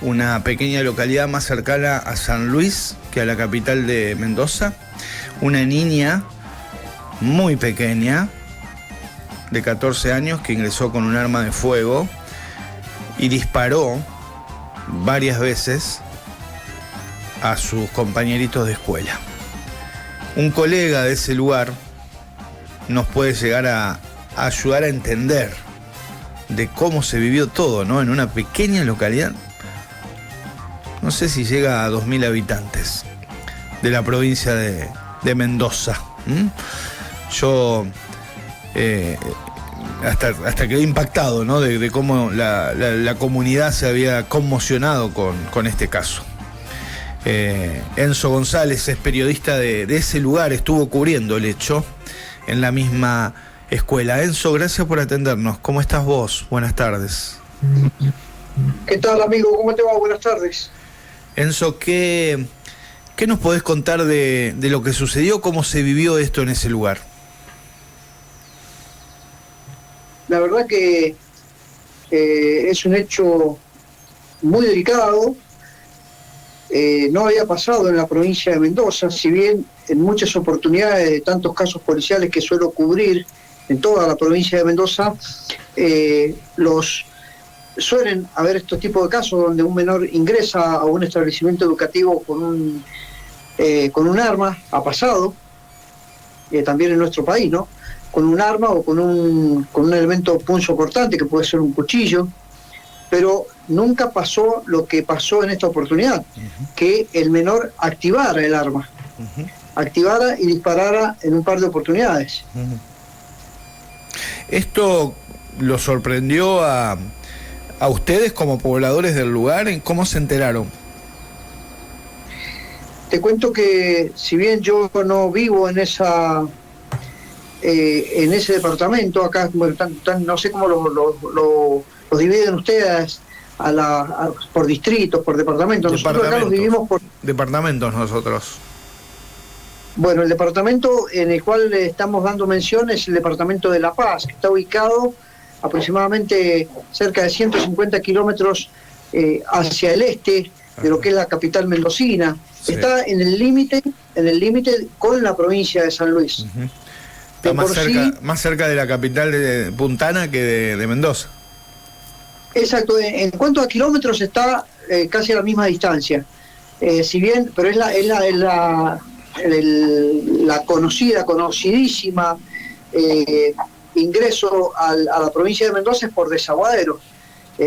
una pequeña localidad más cercana a San Luis que a la capital de Mendoza. Una niña muy pequeña, de 14 años, que ingresó con un arma de fuego y disparó varias veces a sus compañeritos de escuela. Un colega de ese lugar nos puede llegar a ayudar a entender de cómo se vivió todo, ¿no? En una pequeña localidad, no sé si llega a 2.000 habitantes, de la provincia de Mendoza. Yo hasta quedé impactado, ¿no? De cómo la comunidad se había conmocionado con este caso. Enzo González es periodista de ese lugar, estuvo cubriendo el hecho en la misma escuela. Enzo, gracias por atendernos. ¿Cómo estás vos? Buenas tardes. ¿Qué tal, amigo? ¿Cómo te va? Buenas tardes. Enzo, ¿qué nos podés contar de lo que sucedió? ¿Cómo se vivió esto en ese lugar? La verdad que es un hecho muy delicado. No había pasado en la provincia de Mendoza, si bien en muchas oportunidades de tantos casos policiales que suelo cubrir en toda la provincia de Mendoza, suelen haber estos tipos de casos donde un menor ingresa a un establecimiento educativo con un arma. Ha pasado también en nuestro país, ¿no? Con un arma o con un elemento punzocortante, que puede ser un cuchillo, pero nunca pasó lo que pasó en esta oportunidad, que el menor activara el arma, activara y disparara en un par de oportunidades. ¿Esto lo sorprendió a ustedes como pobladores del lugar? ¿Cómo se enteraron? Te cuento que si bien yo no vivo en ese departamento, acá no sé cómo lo dividen ustedes por distritos, por departamentos. Nosotros acá los dividimos por departamentos nosotros. Bueno, el departamento en el cual estamos dando mención es el departamento de La Paz, que está ubicado aproximadamente cerca de 150 kilómetros hacia el este de lo que es la capital mendocina. Sí. Está en el límite con la provincia de San Luis. Está más cerca de la capital de Puntana que de Mendoza. Exacto, en cuanto a kilómetros está casi a la misma distancia. Si bien, pero es la conocidísima ingreso a la provincia de Mendoza es por Desaguadero,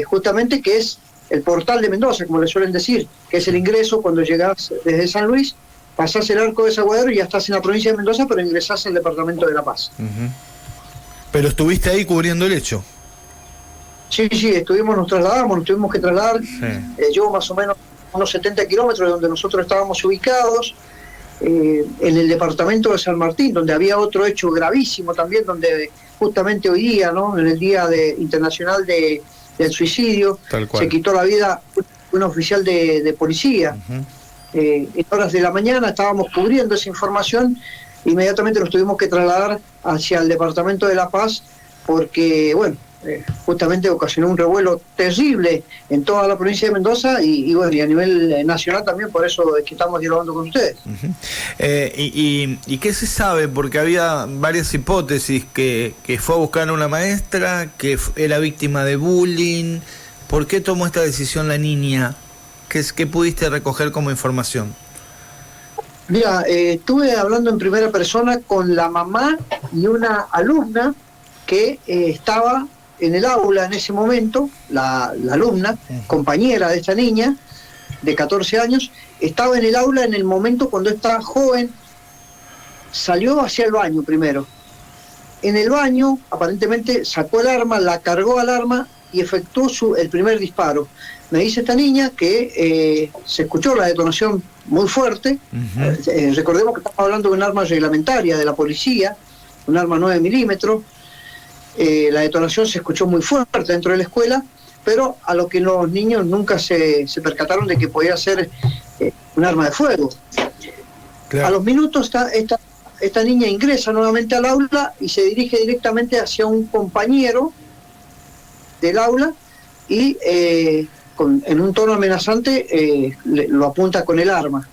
justamente, que es el portal de Mendoza, como le suelen decir, que es el ingreso cuando llegás desde San Luis, pasás el arco de Desaguadero y ya estás en la provincia de Mendoza, pero ingresás al departamento de La Paz. Pero estuviste ahí cubriendo el hecho. Sí, nos tuvimos que trasladar. Yo más o menos unos 70 kilómetros de donde nosotros estábamos ubicados, en el departamento de San Martín, donde había otro hecho gravísimo también, donde justamente hoy día, ¿no?, en el Día Internacional del Suicidio, se quitó la vida un oficial de policía. En horas de la mañana estábamos cubriendo esa información, inmediatamente nos tuvimos que trasladar hacia el departamento de La Paz, porque, bueno, justamente ocasionó un revuelo terrible en toda la provincia de Mendoza y bueno, y a nivel nacional también, por eso es que estamos dialogando con ustedes. ¿Y qué se sabe? Porque había varias hipótesis, que fue a buscar a una maestra, que era víctima de bullying. ¿Por qué tomó esta decisión la niña? ¿Qué pudiste recoger como información? Mira, estuve hablando en primera persona con la mamá y una alumna que estaba en el aula en ese momento. La alumna, compañera de esta niña, de 14 años, estaba en el aula en el momento cuando esta joven salió hacia el baño primero. En el baño, aparentemente, sacó el arma, la cargó al arma y efectuó el primer disparo. Me dice esta niña que se escuchó la detonación muy fuerte. Recordemos que estamos hablando de un arma reglamentaria de la policía, un arma 9 milímetros. La detonación se escuchó muy fuerte dentro de la escuela, pero a lo que los niños nunca se percataron de que podía ser un arma de fuego. Claro. A los minutos esta niña ingresa nuevamente al aula y se dirige directamente hacia un compañero del aula y en un tono amenazante, lo apunta con el arma.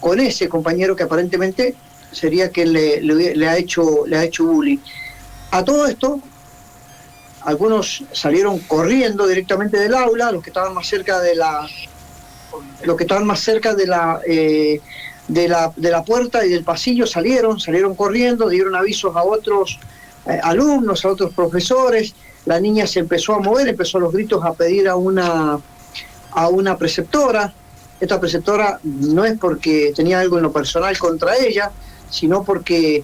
Con ese compañero que aparentemente sería que le ha hecho bullying. A todo esto, algunos salieron corriendo directamente del aula, los que estaban más cerca de la puerta y del pasillo salieron corriendo, dieron avisos a otros alumnos, a otros profesores. La niña se empezó a mover, empezó a los gritos a pedir a una preceptora. Esta preceptora no es porque tenía algo en lo personal contra ella, sino porque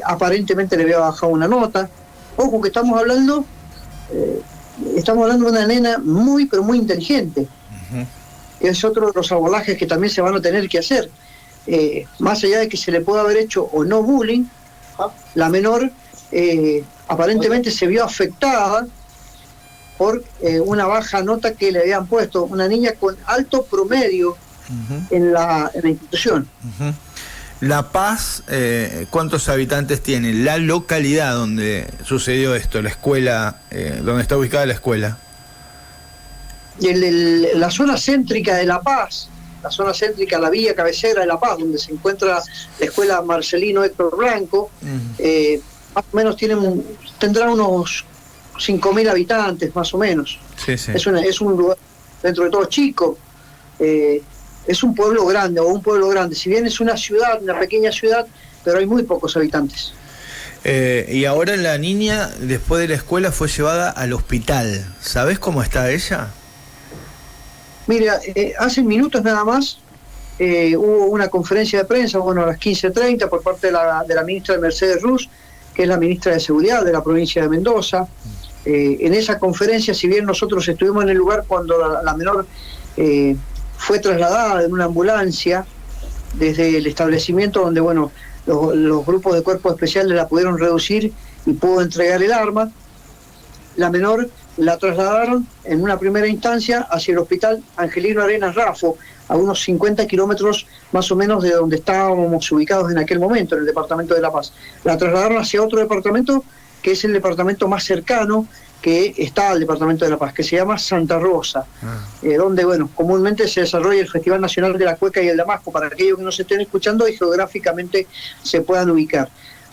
aparentemente le había bajado una nota. Ojo que estamos hablando de una nena muy, pero muy inteligente. Es otro de los abordajes que también se van a tener que hacer. Más allá de que se le pueda haber hecho o no bullying, la menor aparentemente se vio afectada por una baja nota que le habían puesto, una niña con alto promedio en la institución. La Paz, ¿cuántos habitantes tiene? La localidad donde sucedió esto, la escuela, donde está ubicada la escuela. La zona céntrica de La Paz, la villa cabecera de La Paz, donde se encuentra la escuela Marcelino Héctor Blanco, más o menos tendrá unos 5.000 habitantes, más o menos. Sí, sí. Es un lugar, dentro de todo, chico. Es un pueblo grande, si bien es una pequeña ciudad, pero hay muy pocos habitantes. Y ahora la niña, después de la escuela, fue llevada al hospital. ¿Sabés cómo está ella? Mira, hace minutos nada más hubo una conferencia de prensa, a las 15:30, por parte de la ministra Mercedes Ruz, que es la ministra de Seguridad de la provincia de Mendoza. En esa conferencia, si bien nosotros estuvimos en el lugar cuando la menor fue trasladada en una ambulancia desde el establecimiento donde, los grupos de cuerpos especiales la pudieron reducir y pudo entregar el arma, la menor la trasladaron en una primera instancia hacia el hospital Angelino Arenas Rafo, a unos 50 kilómetros más o menos de donde estábamos ubicados en aquel momento, en el departamento de La Paz. La trasladaron hacia otro departamento, que es el departamento más cercano, que está al departamento de La Paz, que se llama Santa Rosa, donde, comúnmente se desarrolla el Festival Nacional de la Cueca y el Damasco, para aquellos que nos estén escuchando y geográficamente se puedan ubicar.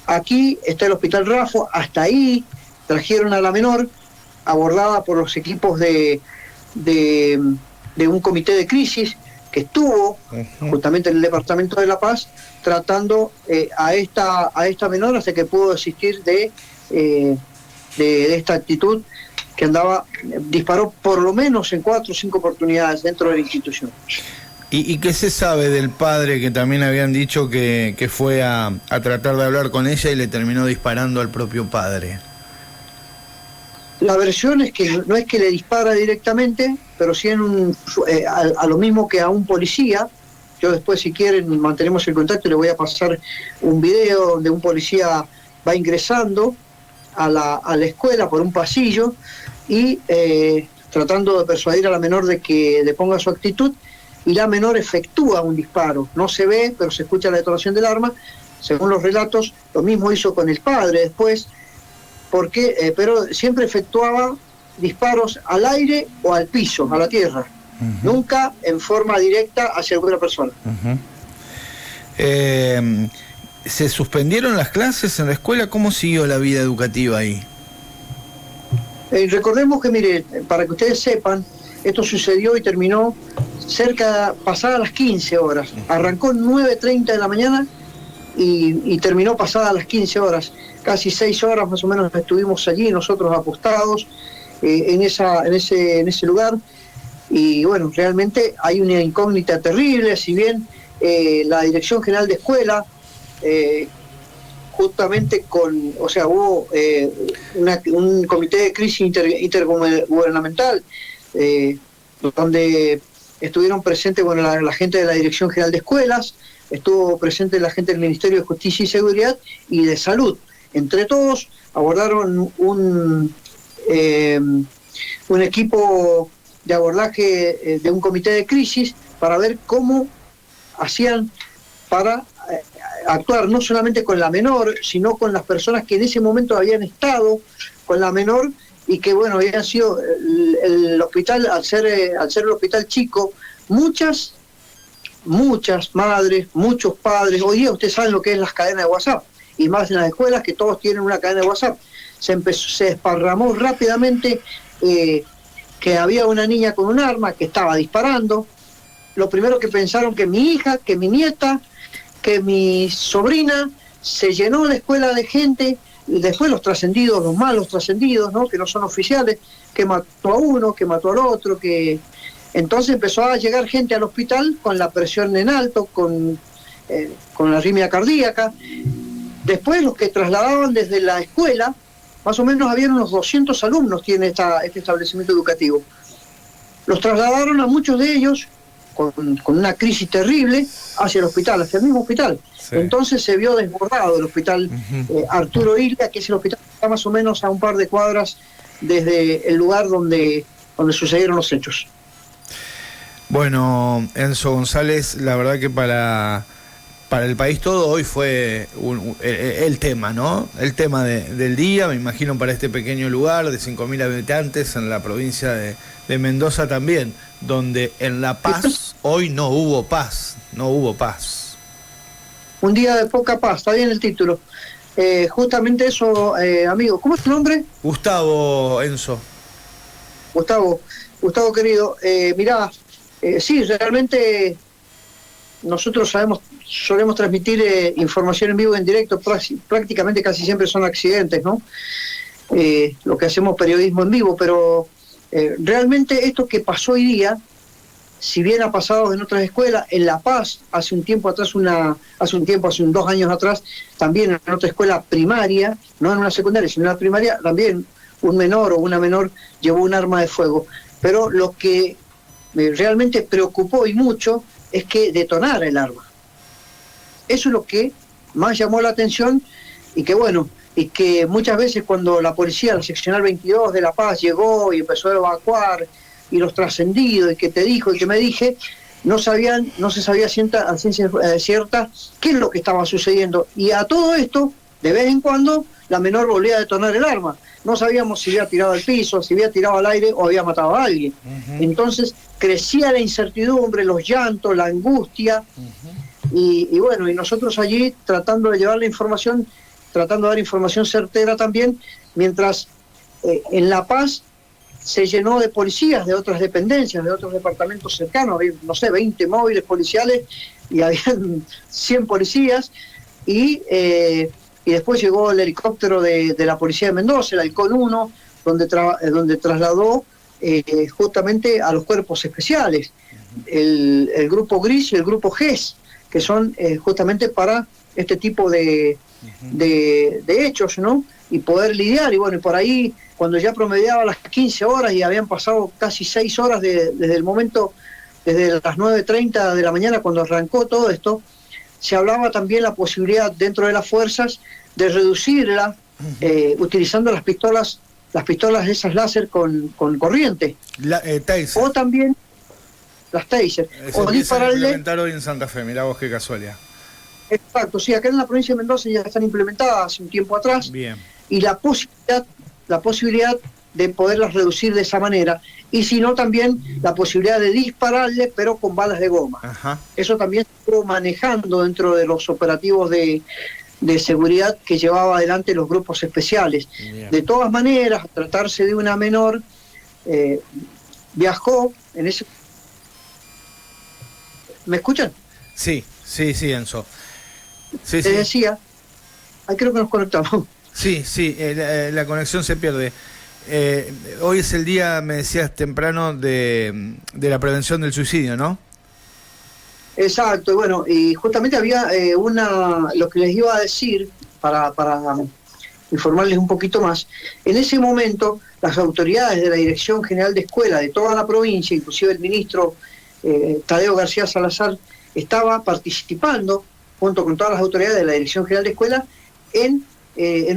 Aquí está el Hospital Rafo, hasta ahí trajeron a la menor, abordada por los equipos de un comité de crisis que estuvo justamente en el departamento de La Paz tratando a esta menor hasta que pudo desistir de esta actitud que disparó por lo menos en 4 o 5 oportunidades dentro de la institución. ¿Y qué se sabe del padre que también habían dicho que fue a tratar de hablar con ella y le terminó disparando al propio padre? La versión es que no es que le dispara directamente, pero sí a lo mismo que a un policía. Yo después, si quieren, mantenemos el contacto y le voy a pasar un video donde un policía va ingresando a la escuela por un pasillo y tratando de persuadir a la menor de que le ponga su actitud, y la menor efectúa un disparo. No se ve, pero se escucha la detonación del arma. Según los relatos, lo mismo hizo con el padre después, pero siempre efectuaba disparos al aire o al piso, a la tierra, nunca en forma directa hacia alguna persona. ¿Se suspendieron las clases en la escuela? ¿Cómo siguió la vida educativa ahí? Recordemos que, mire, para que ustedes sepan, esto sucedió y terminó pasadas las 15 horas. Arrancó 9:30 de la mañana y terminó pasadas las 15 horas. Casi 6 horas más o menos estuvimos allí, nosotros apostados en ese lugar. Y realmente hay una incógnita terrible, si bien la Dirección General de Escuela, justamente hubo un comité de crisis intergubernamental, donde estuvieron presentes la gente de la Dirección General de Escuelas, estuvo presente la gente del Ministerio de Justicia y Seguridad y de Salud. Entre todos abordaron un equipo de abordaje de un comité de crisis para ver cómo hacían para actuar no solamente con la menor, sino con las personas que en ese momento habían estado con la menor y que bueno, había sido el hospital, al ser el hospital chico, muchas madres, muchos padres, hoy día ustedes saben lo que es las cadenas de WhatsApp, y más en las escuelas que todos tienen una cadena de WhatsApp. Se desparramó rápidamente que había una niña con un arma que estaba disparando. Lo primero que pensaron que mi hija, que mi nieta, que mi sobrina, se llenó la escuela de gente, y después los trascendidos, los malos trascendidos, ¿no? Que no son oficiales, que mató a uno, que mató al otro, que... Entonces empezó a llegar gente al hospital con la presión en alto, con la arritmia cardíaca. Después los que trasladaban desde la escuela, más o menos habían unos 200 alumnos tiene este establecimiento educativo. Los trasladaron a muchos de ellos con una crisis terrible hacia el hospital, hacia el mismo hospital. Sí. Entonces se vio desbordado el hospital Arturo Illia, que es el hospital que está más o menos a un par de cuadras desde el lugar donde sucedieron los hechos. Bueno, Enzo González, la verdad que para el país todo hoy fue el tema, ¿no? El tema del día, me imagino para este pequeño lugar de 5.000 habitantes en la provincia de Mendoza también, donde en La Paz hoy no hubo paz. Un día de poca paz, está bien el título. Justamente eso, amigo, ¿cómo es tu nombre? Gustavo, Enzo. Gustavo querido, mirá, sí, realmente nosotros solemos transmitir información en vivo y en directo, prácticamente casi siempre son accidentes, ¿no? Lo que hacemos periodismo en vivo, pero realmente esto que pasó hoy día, si bien ha pasado en otras escuelas, en La Paz, hace un 2 años atrás, también en otra escuela primaria, no en una secundaria, sino en una primaria, también un menor o una menor llevó un arma de fuego. Pero lo que me realmente preocupó y mucho es que detonara el arma. Eso es lo que más llamó la atención y que bueno, y que muchas veces cuando la policía, la seccional 22 de La Paz llegó y empezó a evacuar y los trascendidos y que te dijo y que me dije, no se sabía a ciencia cierta qué es lo que estaba sucediendo. Y a todo esto, de vez en cuando, la menor volvía a detonar el arma. No sabíamos si había tirado al piso, si había tirado al aire o había matado a alguien. Entonces crecía la incertidumbre, los llantos, la angustia, y bueno, y nosotros allí tratando de llevar la información, tratando de dar información certera también, mientras en La Paz se llenó de policías de otras dependencias, de otros departamentos cercanos, había, no sé, 20 móviles policiales y habían 100 policías, y después llegó el helicóptero de la policía de Mendoza, el Halcón 1, donde trasladó justamente a los cuerpos especiales, el grupo Gris y el grupo GES, que son justamente para este tipo de hechos, ¿no? Y poder lidiar, y bueno, y por ahí, cuando ya promediaba las 15 horas y habían pasado casi 6 horas desde el momento, desde las 9:30 de la mañana cuando arrancó todo esto, se hablaba también la posibilidad dentro de las fuerzas de reducirla utilizando las pistolas esas láser con corriente. Taser. O también las Taser. O dispararle. Implementar hoy en Santa Fe, mirá vos qué casualidad. Exacto, sí, acá en la provincia de Mendoza ya están implementadas hace un tiempo atrás. Bien. Y la posibilidad de poderlas reducir de esa manera, y si no también la posibilidad de dispararle pero con balas de goma. Ajá. Eso también se estuvo manejando dentro de los operativos de seguridad que llevaba adelante los grupos especiales. Bien. De todas maneras, a tratarse de una menor, viajó en ese... ¿Me escuchan? Sí, Enzo. Sí, Te decía, ahí creo que nos conectamos. Sí, la conexión se pierde. Hoy es el día, me decías temprano, de la prevención del suicidio, ¿no? Exacto, y bueno, y justamente había lo que les iba a decir, para informarles un poquito más. En ese momento, las autoridades de la Dirección General de Escuela de toda la provincia, inclusive el ministro Tadeo García Salazar, estaba participando, junto con todas las autoridades de la Dirección General de Escuela, en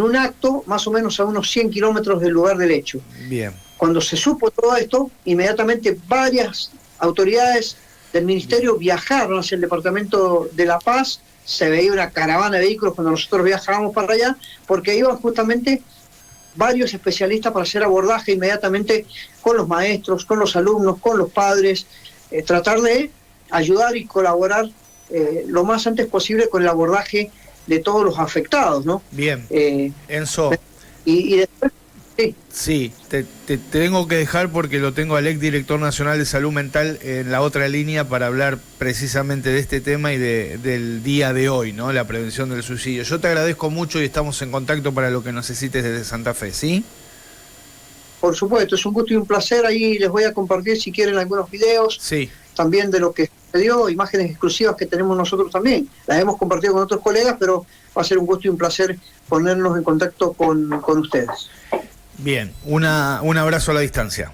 un acto más o menos a unos 100 kilómetros del lugar del hecho. Bien. Cuando se supo todo esto, inmediatamente varias autoridades del ministerio viajaron hacia el departamento de La Paz. Se veía una caravana de vehículos cuando nosotros viajábamos para allá, porque iban justamente varios especialistas para hacer abordaje inmediatamente con los maestros, con los alumnos, con los padres, tratar de ayudar y colaborar lo más antes posible con el abordaje de todos los afectados, ¿no? Bien, Enzo. Y después, sí, te tengo que dejar porque lo tengo al exdirector nacional de salud mental en la otra línea para hablar precisamente de este tema y del día de hoy, ¿no? La prevención del suicidio. Yo te agradezco mucho y estamos en contacto para lo que necesites desde Santa Fe, ¿sí? Por supuesto, es un gusto y un placer. Ahí les voy a compartir, si quieren, algunos videos. Sí. También de lo que sucedió, imágenes exclusivas que tenemos nosotros también. Las hemos compartido con otros colegas, pero va a ser un gusto y un placer ponernos en contacto con ustedes. Bien, un abrazo a la distancia.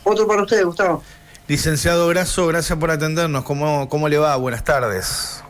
Otro para ustedes, Gustavo. Licenciado Grasso, gracias por atendernos. ¿Cómo le va? Buenas tardes.